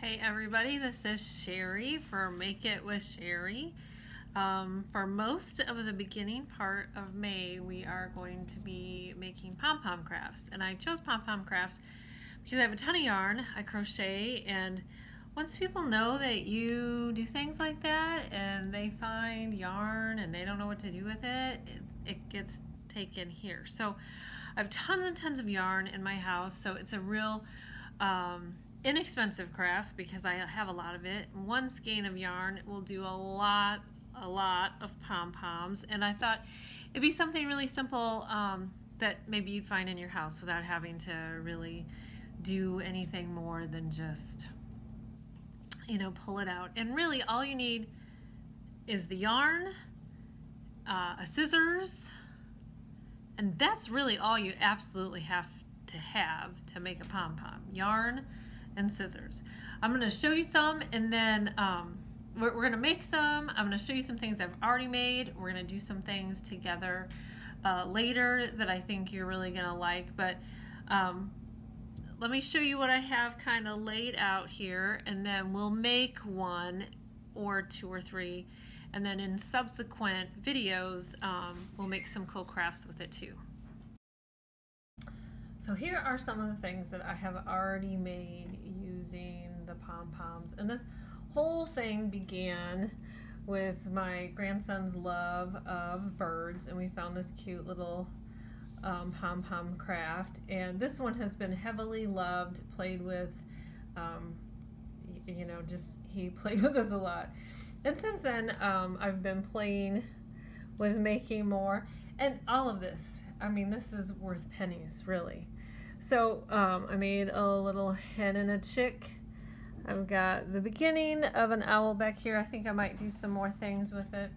Hey everybody, this is Sheri for Make It with Sheri. For most of the beginning part of May, we are going to be making pom-pom crafts. And I chose pom-pom crafts because I have a ton of yarn. I crochet, and once people know that you do things like that and they find yarn and they don't know what to do with it, it gets taken here. So I have tons and tons of yarn in my house, so it's a real inexpensive craft because I have a lot of it. One skein of yarn will do a lot of pom-poms, and I thought it'd be something really simple that maybe you'd find in your house without having to really do anything more than just, pull it out. And really all you need is the yarn, a scissors, and that's really all you absolutely have to make a pom-pom. Yarn and scissors. I'm going to show you some, and then we're going to make some. I'm going to show you some things I've already made. We're going to do some things together later that I think you're really going to like, but let me show you what I have kind of laid out here, and then we'll make one or two or three, and then in subsequent videos we'll make some cool crafts with it too. So here are some of the things that I have already made using the pom-poms, and this whole thing began with my grandson's love of birds, and we found this cute little pom-pom craft, and this one has been heavily loved, played with, he played with us a lot, and since then I've been playing with making more, and all of this, I mean, this is worth pennies, really. So I made a little hen and a chick. I've got the beginning of an owl back here. I think I might do some more things with it.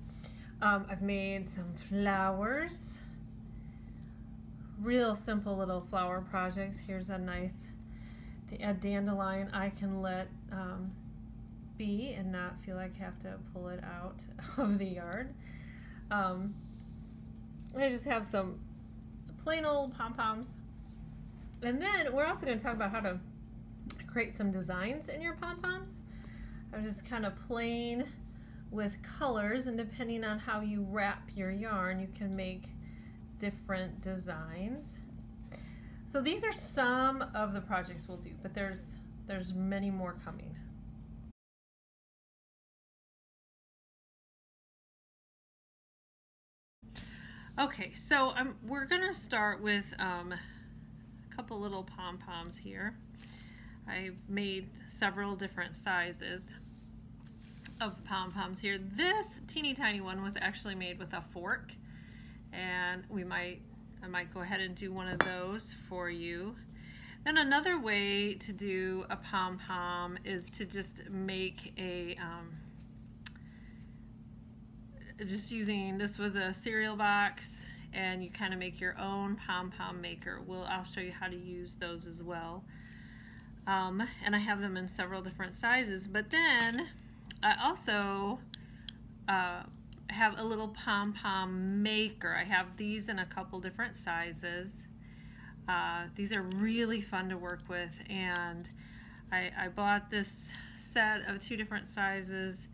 I've made some flowers. Real simple little flower projects. Here's a nice dandelion I can let be and not feel like I have to pull it out of the yard. I just have some plain old pom-poms. And then we're also going to talk about how to create some designs in your pom-poms. I'm just kind of playing with colors, and depending on how you wrap your yarn, you can make different designs. So these are some of the projects we'll do, but there's many more coming. Okay, so we're going to start with couple little pom-poms here. I've made several different sizes of pom-poms here. This teeny tiny one was actually made with a fork, and I might go ahead and do one of those for you. Then another way to do a pom-pom is to just make a just using, this was a cereal box, and you kind of make your own pom-pom maker. I'll show you how to use those as well. And I have them in several different sizes, but then I also have a little pom-pom maker. I have these in a couple different sizes. These are really fun to work with, and I bought this set of 2 different sizes,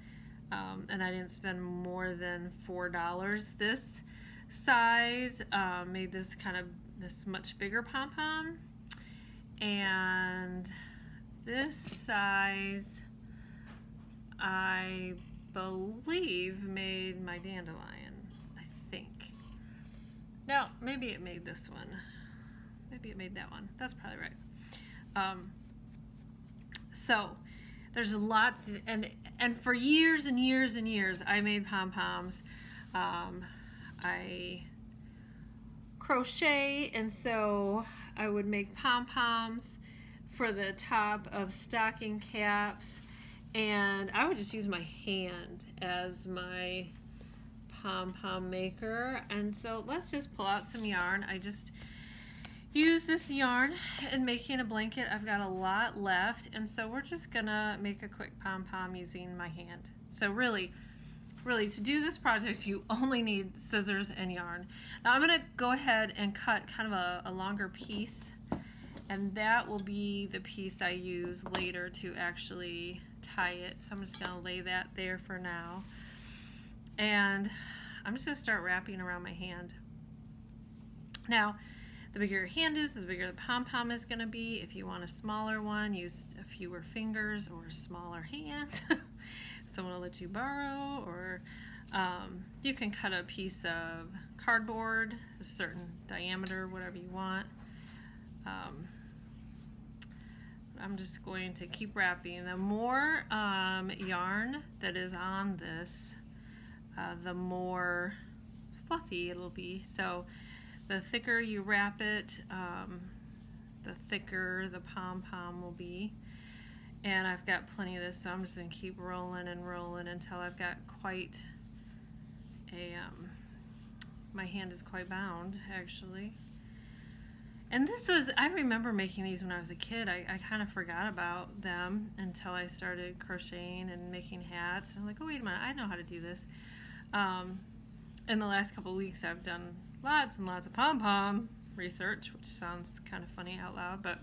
and I didn't spend more than $4. This size made this this much bigger pom-pom, and this size I believe made my dandelion, I think. No, maybe it made this one, maybe it made that one. That's probably right. So there's lots, and for years and years and years I made pom-poms. I crochet, and so I would make pom-poms for the top of stocking caps, and I would just use my hand as my pom-pom maker. And so let's just pull out some yarn. I just use this yarn in making a blanket. I've got a lot left, and so we're just gonna make a quick pom-pom using my hand. So really to do this project, you only need scissors and yarn. Now I'm going to go ahead and cut kind of a longer piece, And that will be the piece I use later to actually tie it. So I'm just going to lay that there for now. And I'm just going to start wrapping around my hand. Now, the bigger your hand is, the bigger the pom-pom is going to be. If you want a smaller one, use fewer fingers or a smaller hand. Someone will let you borrow, or you can cut a piece of cardboard, a certain diameter, whatever you want. I'm just going to keep wrapping. The more yarn that is on this, the more fluffy it'll be. So the thicker you wrap it, the thicker the pom-pom will be. And I've got plenty of this, so I'm just going to keep rolling and rolling until I've got quite a, my hand is quite bound, actually. And this was, I remember making these when I was a kid. I kind of forgot about them until I started crocheting and making hats. I'm like, oh, wait a minute, I know how to do this. In the last couple of weeks, I've done lots and lots of pom-pom research, which sounds kind of funny out loud, but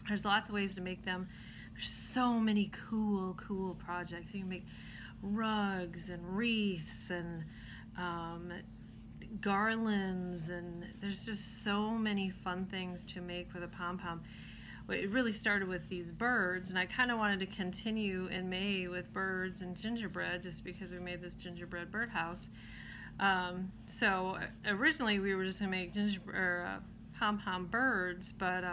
there's lots of ways to make them. There's so many cool projects. You can make rugs and wreaths and garlands, and there's just so many fun things to make with a pom-pom. It really started with these birds, and I kind of wanted to continue in May with birds and gingerbread, just because we made this gingerbread birdhouse. So originally we were just going to make pom-pom birds, but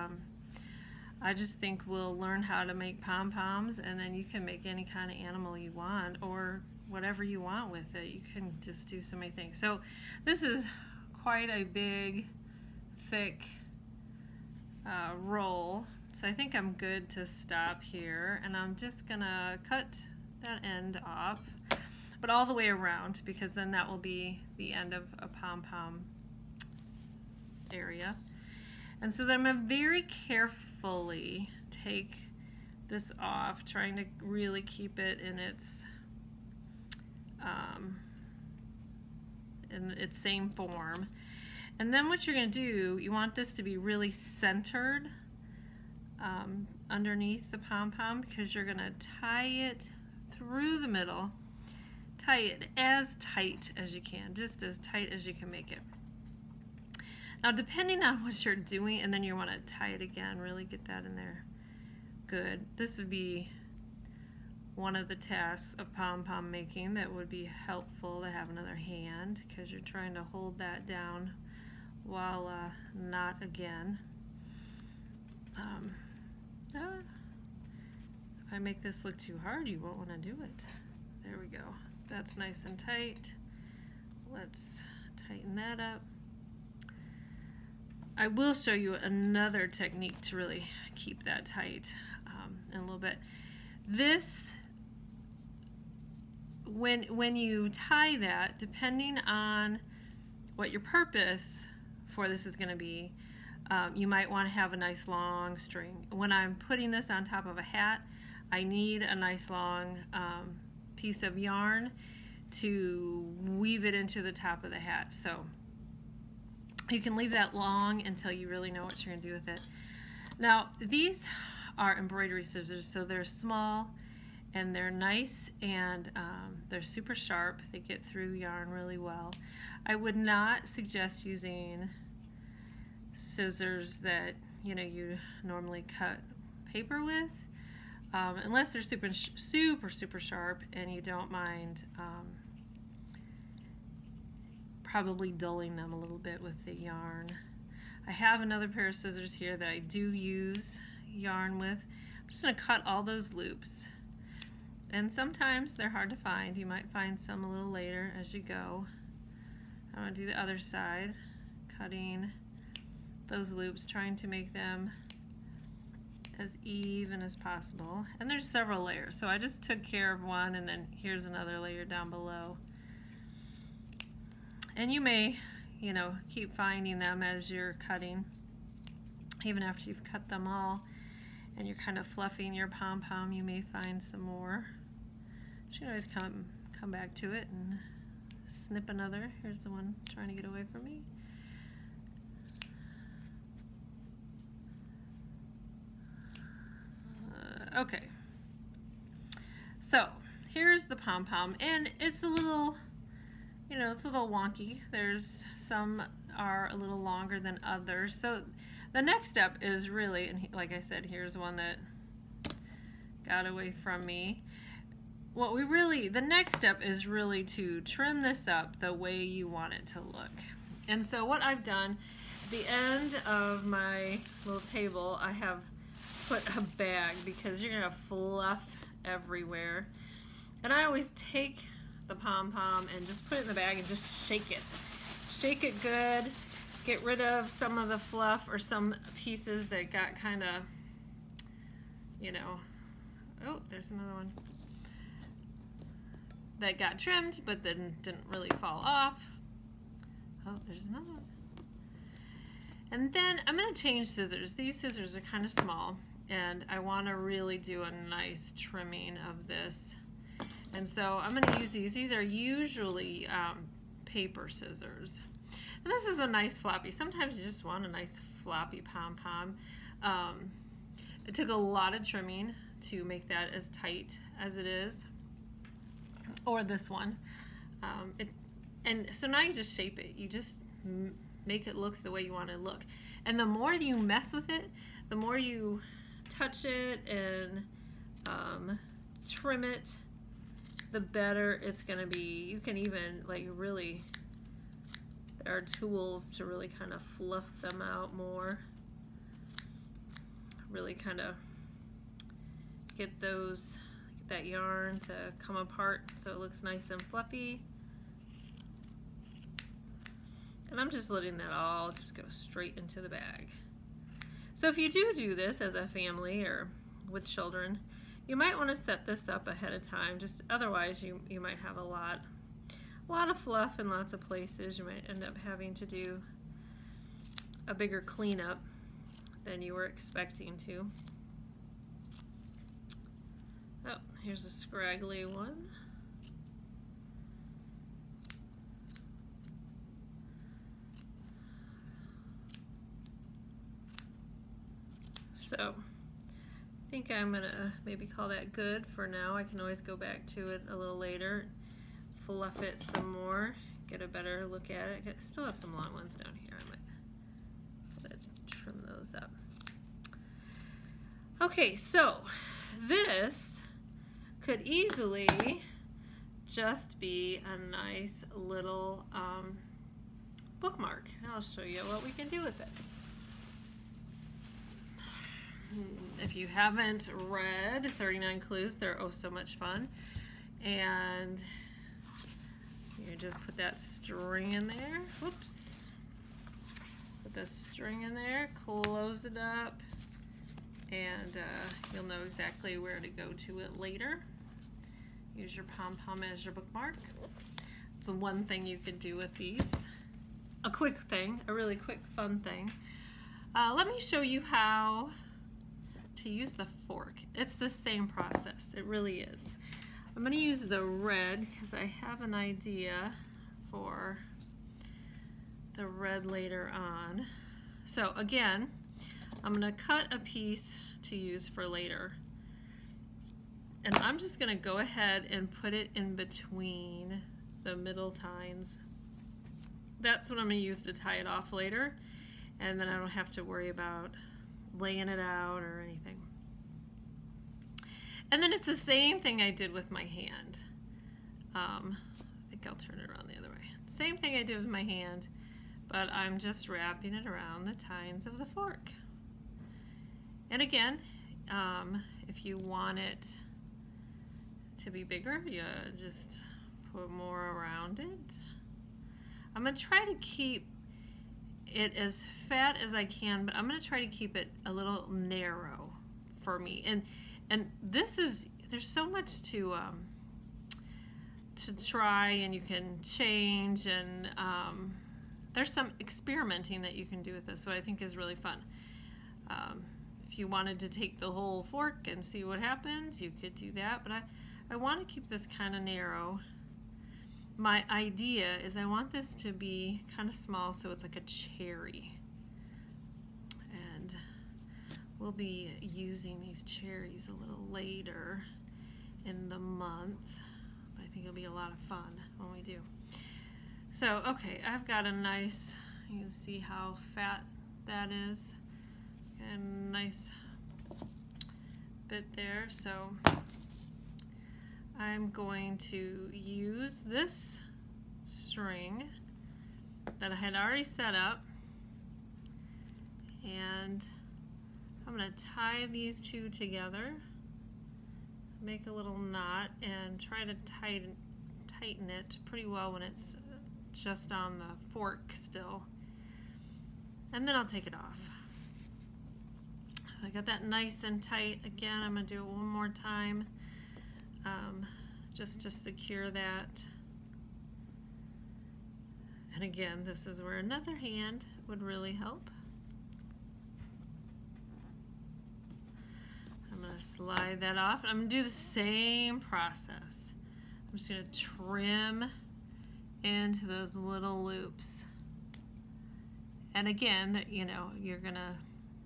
I just think we'll learn how to make pom-poms, and then you can make any kind of animal you want, or whatever you want with it. You can just do so many things. So this is quite a big, thick roll. So I think I'm good to stop here, and I'm just gonna cut that end off, but all the way around, because then that will be the end of a pom-pom area. And so then I'm gonna very carefully take this off, trying to really keep it in its same form. And then what you're going to do, you want this to be really centered underneath the pom-pom, because you're going to tie it through the middle. Tie it as tight as you can, just as tight as you can make it. Now, depending on what you're doing, and then you want to tie it again, really get that in there. Good. This would be one of the tasks of pom-pom making that would be helpful to have another hand, because you're trying to hold that down while not again. If I make this look too hard, you won't want to do it. There we go. That's nice and tight. Let's tighten that up. I will show you another technique to really keep that tight in a little bit. This, when you tie that, depending on what your purpose for this is going to be, you might want to have a nice long string. When I'm putting this on top of a hat, I need a nice long piece of yarn to weave it into the top of the hat. So you can leave that long until you really know what you're going to do with it. Now, these are embroidery scissors, so they're small and they're nice, and they're super sharp. They get through yarn really well. I would not suggest using scissors that you normally cut paper with, unless they're super sharp and you don't mind probably dulling them a little bit with the yarn. I have another pair of scissors here that I do use yarn with. I'm just going to cut all those loops, and sometimes they're hard to find. You might find some a little later as you go. I'm going to do the other side, cutting those loops, trying to make them as even as possible. And there's several layers, so I just took care of one, and then here's another layer down below. And you may, keep finding them as you're cutting, even after you've cut them all and you're kind of fluffing your pom-pom, you may find some more. You should always come back to it and snip another. Here's the one trying to get away from me. Okay, so here's the pom-pom, and it's a little, you know, it's a little wonky. There's some are a little longer than others. So the next step is really, and like I said, here's one that got away from me. The next step is really to trim this up the way you want it to look. And so what I've done, the end of my little table, I have put a bag because you're gonna have fluff everywhere. And I always take the pom-pom and just put it in the bag and just shake it. Shake it good, get rid of some of the fluff or some pieces that got kind of, you know, oh, there's another one, that got trimmed but then didn't really fall off. Oh, there's another one. And then I'm going to change scissors. These scissors are kind of small, and I want to really do a nice trimming of this. And so I'm going to use these. These are usually paper scissors. And this is a nice floppy. Sometimes you just want a nice floppy pom-pom. It took a lot of trimming to make that as tight as it is. Or this one. And so now you just shape it. You just make it look the way you want it to look. And the more you mess with it, the more you touch it and trim it, the better it's gonna be. You can even, like, really, there are tools to really kind of fluff them out more. Really kind of get that yarn to come apart so it looks nice and fluffy. And I'm just letting that all just go straight into the bag. So if you do this as a family or with children, you might want to set this up ahead of time. Just otherwise you might have a lot of fluff in lots of places. You might end up having to do a bigger cleanup than you were expecting to. Oh, here's a scraggly one. So I think I'm gonna maybe call that good for now. I can always go back to it a little later, fluff it some more, get a better look at it. I still have some long ones down here. I might trim those up. Okay, so this could easily just be a nice little bookmark. I'll show you what we can do with it. If you haven't read 39 Clues, they're oh so much fun. And you just put that string in there. Whoops. Put the string in there, close it up, and you'll know exactly where to go to it later. Use your pom-pom as your bookmark. It's one thing you could do with these. A quick thing, a really quick fun thing. Let me show you how to use the fork. It's the same process, it really is. I'm going to use the red because I have an idea for the red later on. So again, I'm going to cut a piece to use for later. And I'm just going to go ahead and put it in between the middle tines. That's what I'm going to use to tie it off later. And then I don't have to worry about laying it out or anything. And then it's the same thing I did with my hand. I think I'll turn it around the other way. Same thing I did with my hand, but I'm just wrapping it around the tines of the fork. And again, if you want it to be bigger, you just put more around it. I'm going to try to keep it as fat as I can, but I'm going to try to keep it a little narrow for me. And this is, there's so much to try, and you can change, and there's some experimenting that you can do with this, what I think is really fun. If you wanted to take the whole fork and see what happens, you could do that, but I want to keep this kind of narrow. My idea is I want this to be kind of small so it's like a cherry. And we'll will be using these cherries a little later in the month. I think it'll be a lot of fun when we do. So, okay, I've got a nice, you can see how fat that is. A nice bit there. So I'm going to use this string that I had already set up, and I'm going to tie these two together, make a little knot, and try to tighten it pretty well when it's just on the fork still, and then I'll take it off. So I got that nice and tight. Again, I'm going to do it one more time, just to secure that. And again, this is where another hand would really help. I'm going to slide that off. I'm going to do the same process. I'm just going to trim into those little loops. And again, you know, you're going to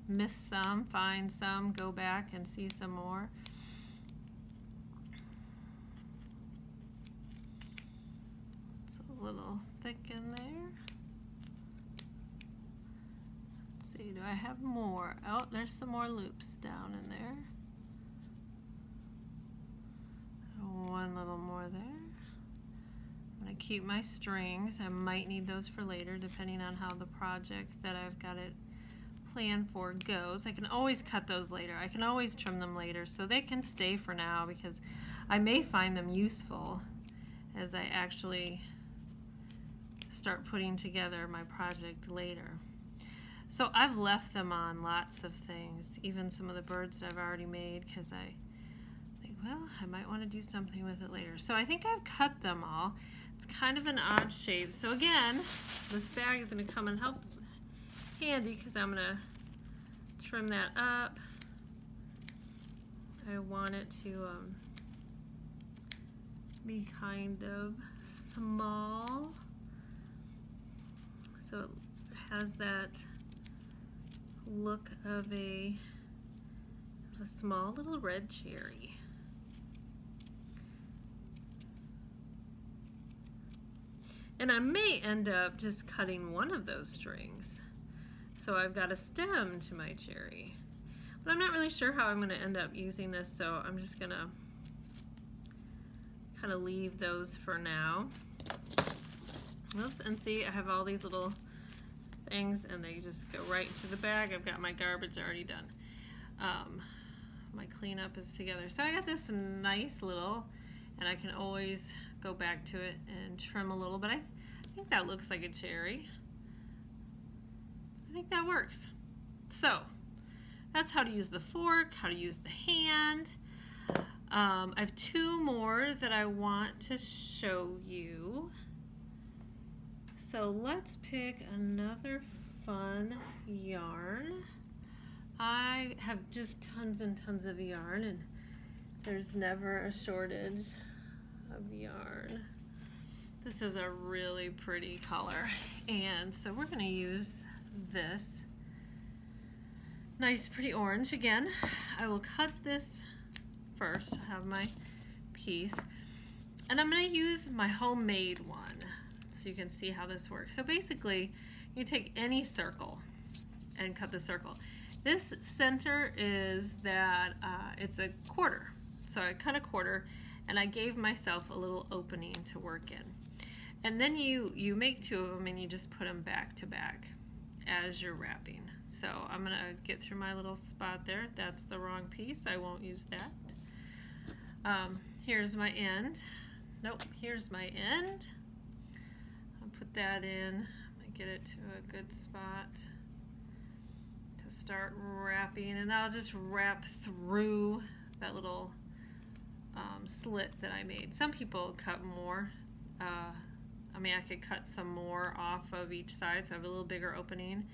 miss some, find some, go back and see some more. It's a little thick in there. Let's see, do I have more? Oh, there's some more loops down in there. One little more there. I'm going to keep my strings. I might need those for later depending on how the project that I've got it planned for goes. I can always cut those later. I can always trim them later, so they can stay for now because I may find them useful as I actually start putting together my project later. So I've left them on lots of things, even some of the birds that I've already made, because I think, well, I might want to do something with it later. So I think I've cut them all. It's kind of an odd shape. So again, this bag is going to come and help handy because I'm going to trim that up. I want it to be kind of small, so it has that look of a small little red cherry. And I may end up just cutting one of those strings, so I've got a stem to my cherry. But I'm not really sure how I'm going to end up using this, so I'm just going to kind of leave those for now. Oops, and see, I have all these little things and they just go right into the bag. I've got my garbage already done. My cleanup is together. So I got this nice little, and I can always go back to it and trim a little, but I think that looks like a cherry. I think that works. So that's how to use the fork, how to use the hand. I have two more that I want to show you. So let's pick another fun yarn. I have just tons and tons of yarn, and there's never a shortage of yarn. This is a really pretty color, and so we're going to use this nice pretty orange. Again, I will cut this first. I have my piece, and I'm going to use my homemade one so you can see how this works. So basically, you take any circle and cut the circle. This center is that it's a quarter, so I cut a quarter and I gave myself a little opening to work in. And then you make two of them and you just put them back to back as you're wrapping. So I'm going to get through my little spot there. That's the wrong piece. I won't use that. Here's my end. Nope, here's my end. I'll put that in. I'm going to get it to a good spot to start wrapping, and I'll just wrap through that little slit that I made. Some people cut more. I mean, I could cut some more off of each side, so I have a little bigger opening.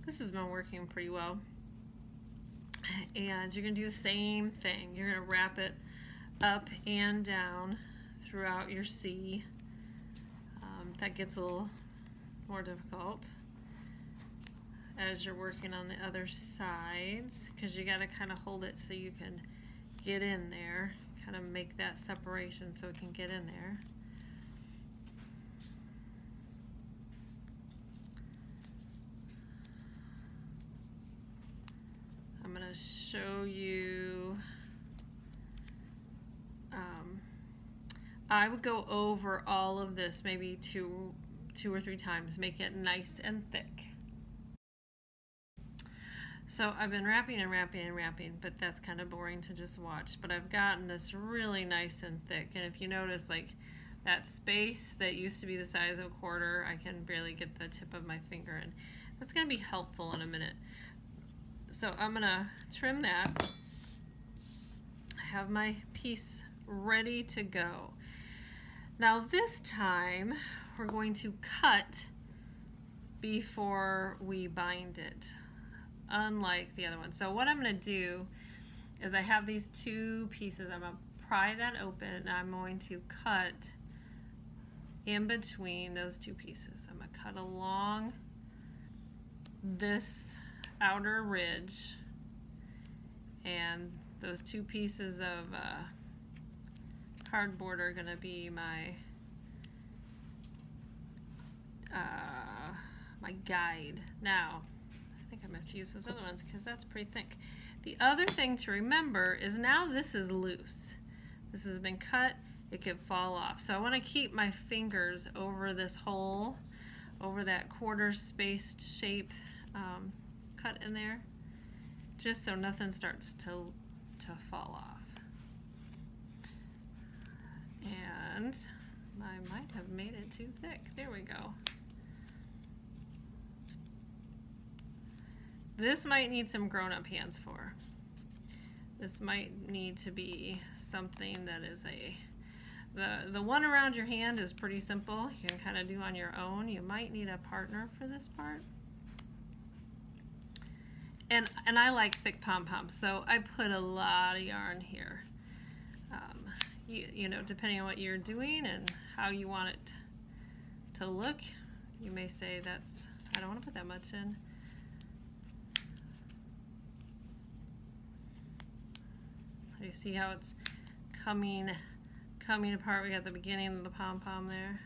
This has been working pretty well. And you're going to do the same thing. You're going to wrap it up and down throughout your C. That gets a little more difficult. as you're working on the other sides, because you got to kind of hold it so you can get in there, kind of make that separation so it can get in there. I'm going to show you, I would go over all of this maybe two or three times, make it nice and thick. So I've been wrapping and wrapping and wrapping, but that's kind of boring to just watch. But I've gotten this really nice and thick, and if you notice, like that space that used to be the size of a quarter, I can barely get the tip of my finger in. That's going to be helpful in a minute. So I'm going to trim that. I have my piece ready to go. Now this time we're going to cut before we bind it, unlike the other one. So what I'm going to do is I have these two pieces. I'm going to pry that open and I'm going to cut in between those two pieces. I'm going to cut along this outer ridge, and those two pieces of cardboard are going to be my my guide. Now, I think I'm going to use those other ones because that's pretty thick. The other thing to remember is now this is loose. This has been cut, it could fall off. So I want to keep my fingers over this hole, over that quarter spaced shape cut in there, just so nothing starts to fall off. And I might have made it too thick. There we go. This might need some grown-up hands for. This might need to be something that is the one around your hand is pretty simple. You can kind of do on your own. You might need a partner for this part. And I like thick pom-poms, so I put a lot of yarn here. You know, depending on what you're doing and how you want it to look, you may say I don't want to put that much in. You see how it's coming apart? We got the beginning of the pom-pom there.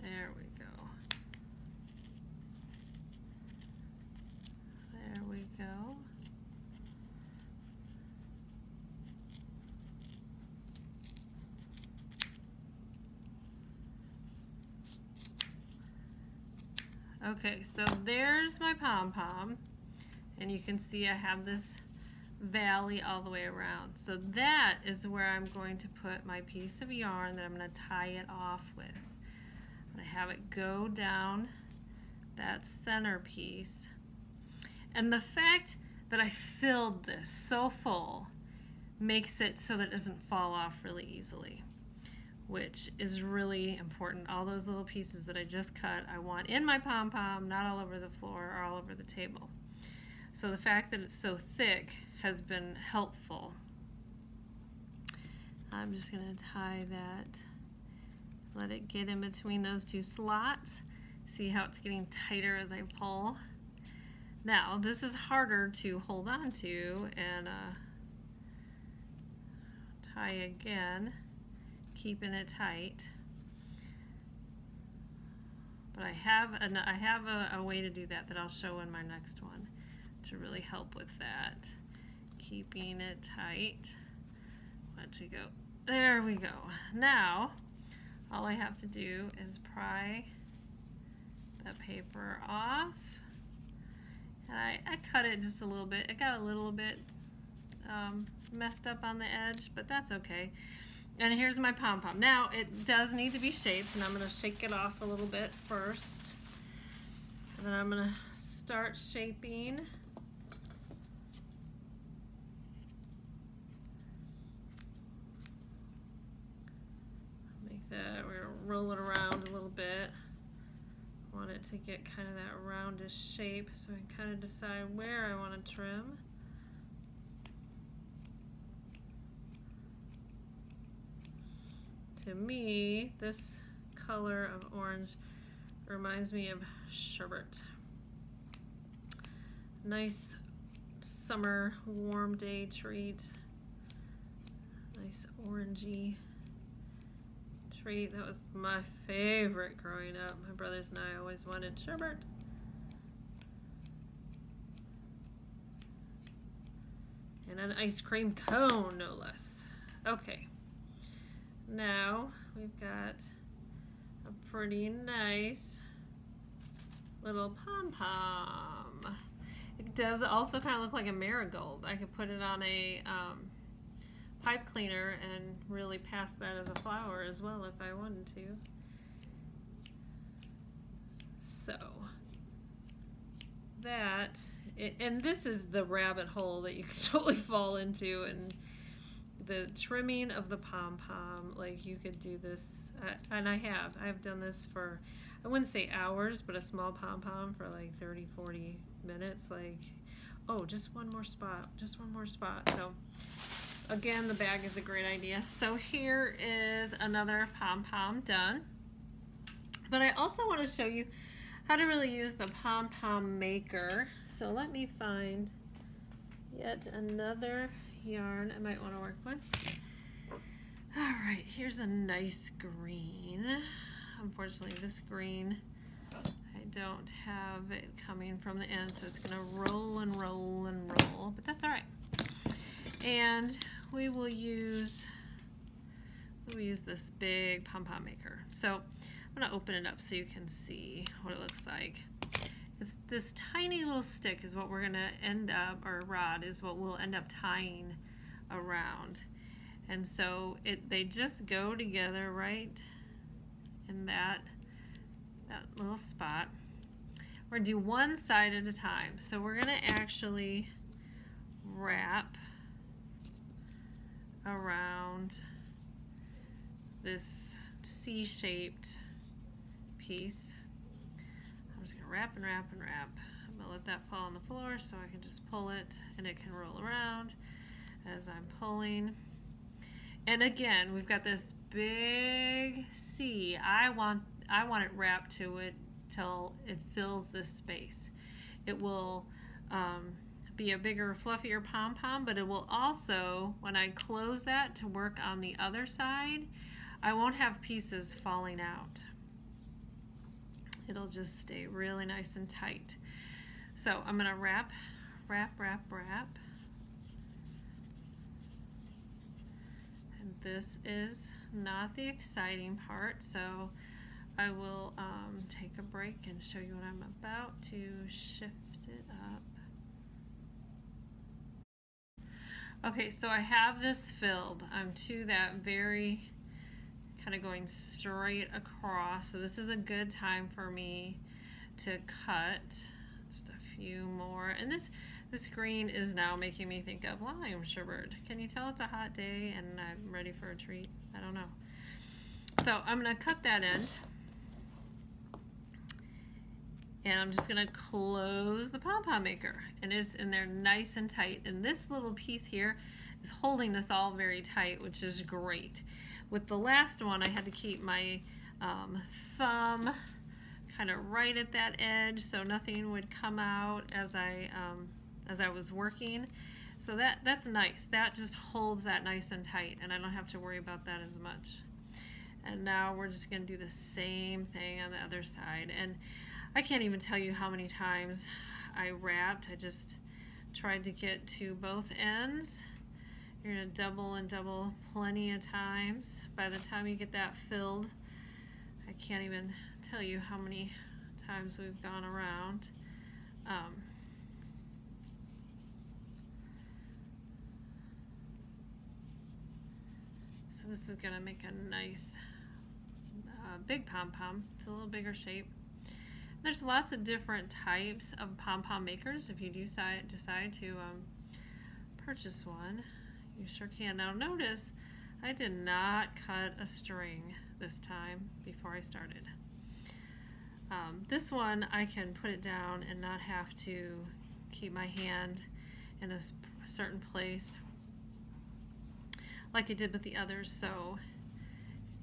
There we go. There we go. Okay, so there's my pom-pom, and you can see I have this valley all the way around. So that is where I'm going to put my piece of yarn that I'm going to tie it off with. I'm going to have it go down that center piece. And the fact that I filled this so full makes it so that it doesn't fall off really easily, which is really important. All those little pieces that I just cut, I want in my pom-pom, not all over the floor or all over the table. So the fact that it's so thick has been helpful. I'm just going to tie that, let it get in between those two slots. See how it's getting tighter as I pull. Now, this is harder to hold on to and tie again, keeping it tight. But I have a way to do that I'll show in my next one to really help with that. Keeping it tight. Let it go. There we go. Now, all I have to do is pry the paper off. And I cut it just a little bit. It got a little bit messed up on the edge, but that's okay. And here's my pom-pom. Now, it does need to be shaped, and I'm going to shake it off a little bit first. And then I'm going to start shaping. Make that, we're going to roll it around a little bit. I want it to get kind of that roundish shape, so I can kind of decide where I want to trim. To me, this color of orange reminds me of sherbet. Nice summer warm day treat. Nice orangey treat. That was my favorite growing up. My brothers and I always wanted sherbet. And an ice cream cone, no less. Okay. Now we've got a pretty nice little pom-pom. It does also kind of look like a marigold. I could put it on a pipe cleaner and really pass that as a flower as well if I wanted to. So that, and this is the rabbit hole that you can totally fall into, and the trimming of the pom-pom, like you could do this, and I've done this for, I wouldn't say hours, but a small pom-pom for like 30-40 minutes, like, oh, just one more spot, just one more spot. So again, the bag is a great idea. So here is another pom-pom done, but I also want to show you how to really use the pom-pom maker. So let me find yet another yarn I might want to work with. All right, here's a nice green. Unfortunately, this green, I don't have it coming from the end, so it's gonna roll and roll and roll, but that's all right. And we will use this big pom-pom maker. So I'm gonna open it up so you can see what it looks like. This tiny little stick is what we're gonna end up, or rod is what we'll end up tying around. And so they just go together right in that little spot. We're gonna do one side at a time. So we're gonna actually wrap around this C-shaped piece. I'm just gonna wrap and wrap and wrap. I'm gonna let that fall on the floor so I can just pull it and it can roll around as I'm pulling. And again, we've got this big C. I want it wrapped to it till it fills this space. It will be a bigger, fluffier pom-pom, but it will also, when I close that to work on the other side, I won't have pieces falling out. It'll just stay really nice and tight. So I'm gonna wrap, wrap, wrap, wrap. And this is not the exciting part, so I will take a break and show you what I'm about to shift it up. Okay, so I have this filled. I'm to that very kind of going straight across. So this is a good time for me to cut just a few more. And this green is now making me think of lime sherbet. Can you tell it's a hot day and I'm ready for a treat? I don't know. So I'm gonna cut that end. And I'm just gonna close the pom-pom maker, and it's in there nice and tight. And this little piece here is holding this all very tight, which is great. With the last one, I had to keep my thumb kind of right at that edge so nothing would come out as I was working. So that's nice. That just holds that nice and tight, and I don't have to worry about that as much. And now we're just gonna do the same thing on the other side. And I can't even tell you how many times I wrapped. I just tried to get to both ends. You're gonna double and double plenty of times. By the time you get that filled, I can't even tell you how many times we've gone around. So this is gonna make a nice big pom-pom. It's a little bigger shape. There's lots of different types of pom-pom makers. If you do decide to purchase one, you sure can. Now notice, I did not cut a string this time before I started. This one, I can put it down and not have to keep my hand in a certain place like I did with the others, so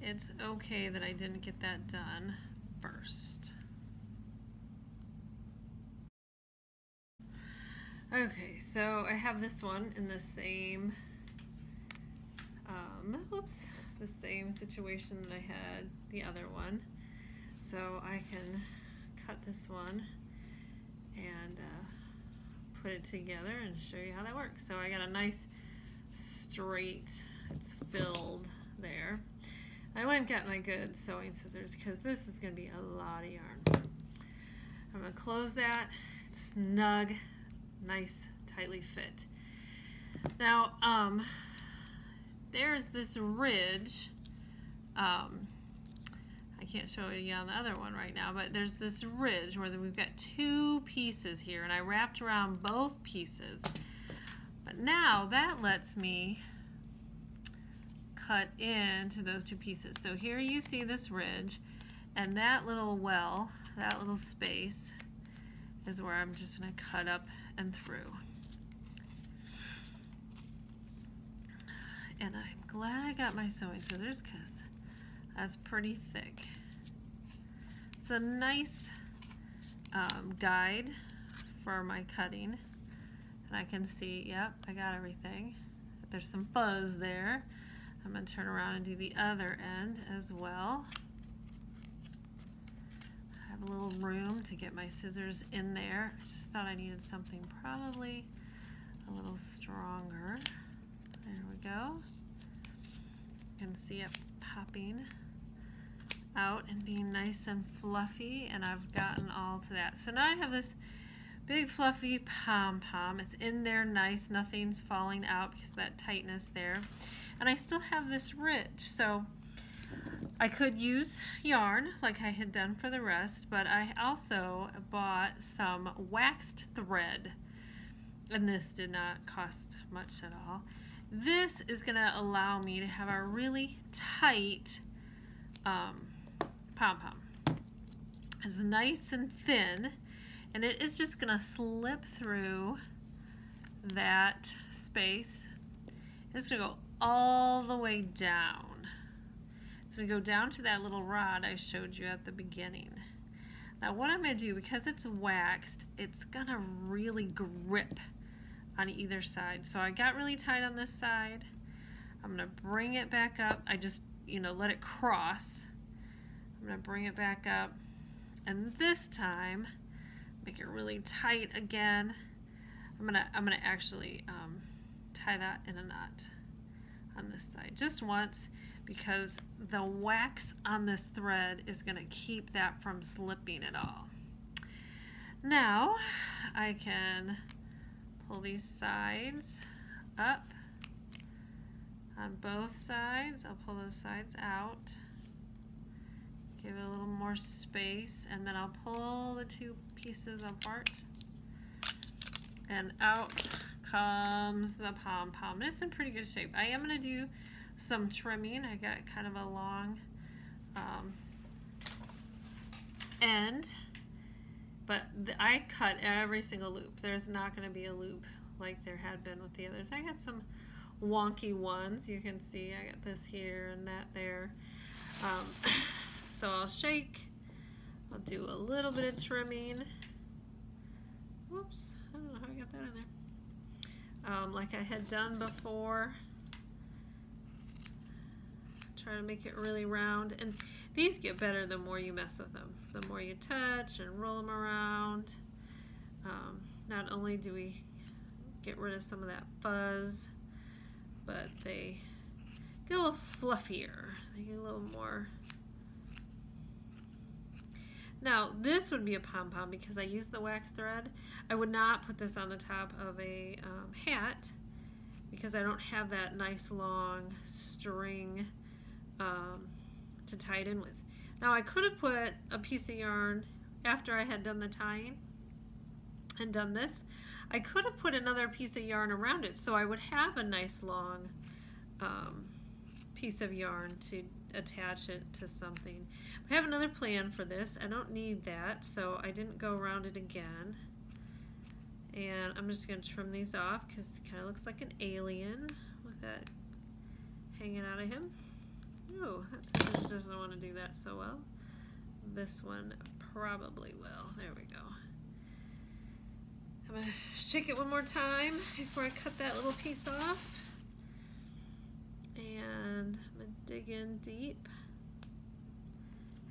it's okay that I didn't get that done first. Okay, so I have this one in the same, oops, the same situation that I had the other one. So I can cut this one and put it together and show you how that works. So I got a nice straight, it's filled there. I went and got my good sewing scissors because this is going to be a lot of yarn. I'm going to close that. It's snug, nice, tightly fit. Now, there's this ridge. I can't show you on the other one right now, but there's this ridge where we've got two pieces here, and I wrapped around both pieces. But now that lets me cut into those two pieces. So here you see this ridge, and that little well, that little space is where I'm just going to cut up and through. And I'm glad I got my sewing scissors because that's pretty thick. It's a nice guide for my cutting, and I can see, yep, I got everything. There's some fuzz there. I'm going to turn around and do the other end as well. I have a little room to get my scissors in there. I just thought I needed something probably a little stronger. There we go. You can see it popping out and being nice and fluffy, and I've gotten all to that. So now I have this big fluffy pom-pom. It's in there nice, nothing's falling out because of that tightness there. And I still have this ridge, so I could use yarn like I had done for the rest, but I also bought some waxed thread, and this did not cost much at all. This is going to allow me to have a really tight pom-pom. It's nice and thin, and it is just going to slip through that space. It's going to go all the way down. It's going to go down to that little rod I showed you at the beginning. Now what I'm going to do, because it's waxed, it's going to really grip on either side. So I got really tight on this side. I'm going to bring it back up. I just, let it cross. I'm going to bring it back up, and this time make it really tight again. I'm going to actually tie that in a knot on this side just once, because the wax on this thread is going to keep that from slipping at all. Now I can pull these sides up on both sides. I'll pull those sides out, give it a little more space, and then I'll pull the two pieces apart, and out comes the pom-pom. It's in pretty good shape. I am going to do some trimming. I got kind of a long end, but I cut every single loop. There's not going to be a loop like there had been with the others. I got some wonky ones. You can see I got this here and that there. So I'll shake. I'll do a little bit of trimming. Whoops, I don't know how I got that in there. Like I had done before. Try to make it really round, and these get better the more you mess with them, the more you touch and roll them around. Not only do we get rid of some of that fuzz, but they get a little fluffier. They get a little more. Now this would be a pom-pom because I used the wax thread. I would not put this on the top of a hat because I don't have that nice long string to tie it in with. Now I could have put a piece of yarn after I had done the tying and done this. I could have put another piece of yarn around it so I would have a nice long piece of yarn to attach it to something. I have another plan for this. I don't need that, so I didn't go around it again. And I'm just going to trim these off because it kind of looks like an alien with that hanging out of him. Oh, that scissors doesn't want to do that so well. This one probably will. There we go. I'm gonna shake it one more time before I cut that little piece off. And I'm gonna dig in deep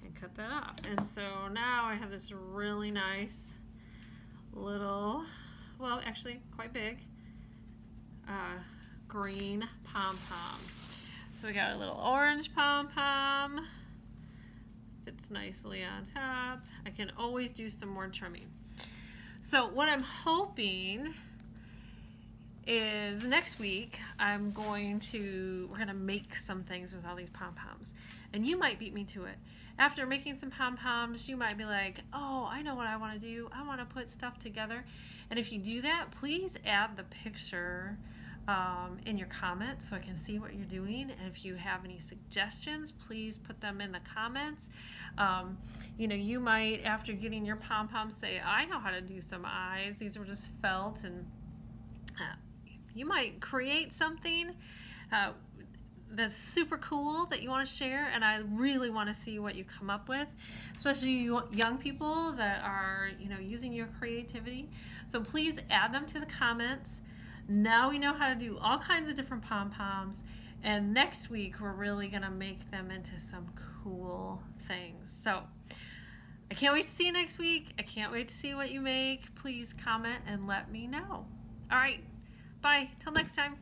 and cut that off. And so now I have this really nice little, well, actually quite big, green pom-pom. So we got a little orange pom-pom. Fits nicely on top. I can always do some more trimming. So what I'm hoping is next week we're gonna make some things with all these pom-poms. And you might beat me to it. After making some pom-poms, you might be like, oh, I know what I wanna do. I wanna put stuff together. And if you do that, please add the picture in your comments so I can see what you're doing. And if you have any suggestions, please put them in the comments. You know, you might, after getting your pom-poms, say, I know how to do some eyes. These were just felt, and you might create something that's super cool that you want to share, and I really want to see what you come up with, especially you young people that are, you know, using your creativity. So please add them to the comments. Now we know how to do all kinds of different pom-poms, and next week we're really gonna make them into some cool things. So I can't wait to see you next week. I can't wait to see what you make. Please comment and let me know. All right, bye, till next time.